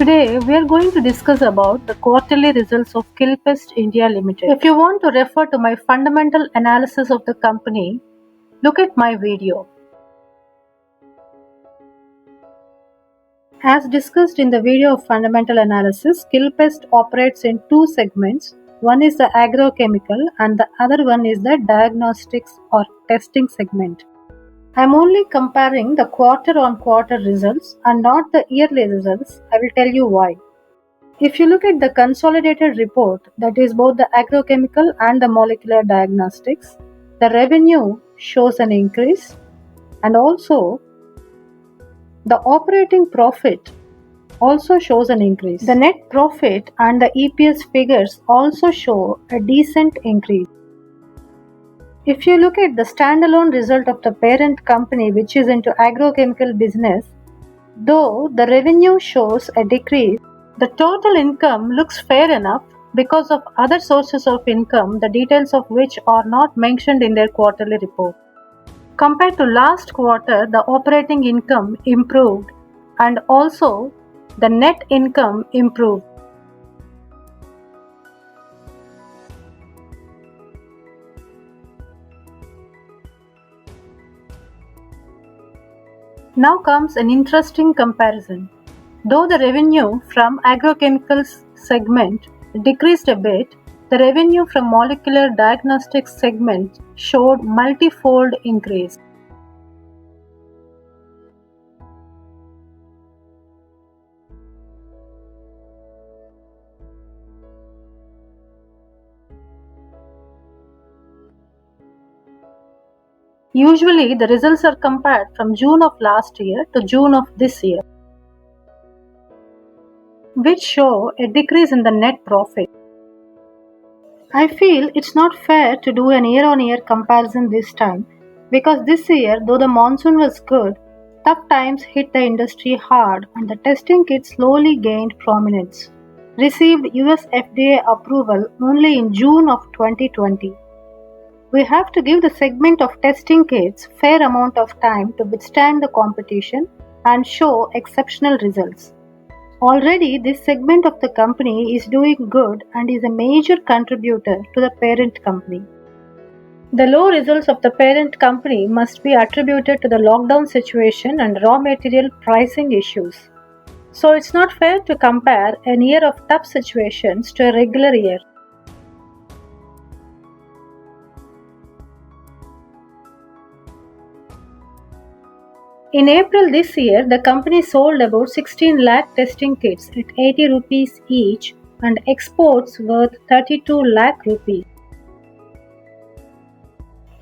Today we are going to discuss about the quarterly results of Kilpest India Limited. If you want to refer to my fundamental analysis of the company, look at my video. As discussed in the video of fundamental analysis, Kilpest operates in two segments. One is the agrochemical and the other one is the diagnostics or testing segment. I am only comparing the quarter-on-quarter results and not the yearly results. I will tell you why. If you look at the consolidated report, that is both the agrochemical and the molecular diagnostics, the revenue shows an increase and also the operating profit also shows an increase. The net profit and the EPS figures also show a decent increase. If you look at the standalone result of the parent company, which is into agrochemical business, though the revenue shows a decrease, the total income looks fair enough because of other sources of income, the details of which are not mentioned in their quarterly report. Compared to last quarter, the operating income improved and also the net income improved. Now comes an interesting comparison. Though the revenue from agrochemicals segment decreased a bit, the revenue from molecular diagnostics segment showed multifold increase. Usually, the results are compared from June of last year to June of this year, which show a decrease in the net profit. I feel it's not fair to do an year-on-year comparison this time because this year, though the monsoon was good, tough times hit the industry hard and the testing kit slowly gained prominence. Received US FDA approval only in June of 2020. We have to give the segment of testing kits fair amount of time to withstand the competition and show exceptional results. Already, this segment of the company is doing good and is a major contributor to the parent company. The low results of the parent company must be attributed to the lockdown situation and raw material pricing issues. So it's not fair to compare a year of tough situations to a regular year. In April this year, the company sold about 16 lakh testing kits at 80 rupees each and exports worth 32 lakh rupees.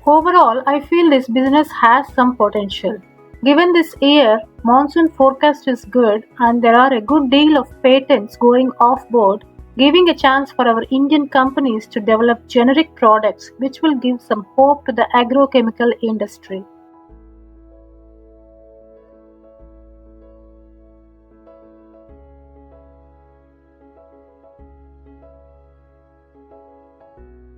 Overall, I feel this business has some potential. Given this year, monsoon forecast is good and there are a good deal of patents going off board, giving a chance for our Indian companies to develop generic products which will give some hope to the agrochemical industry.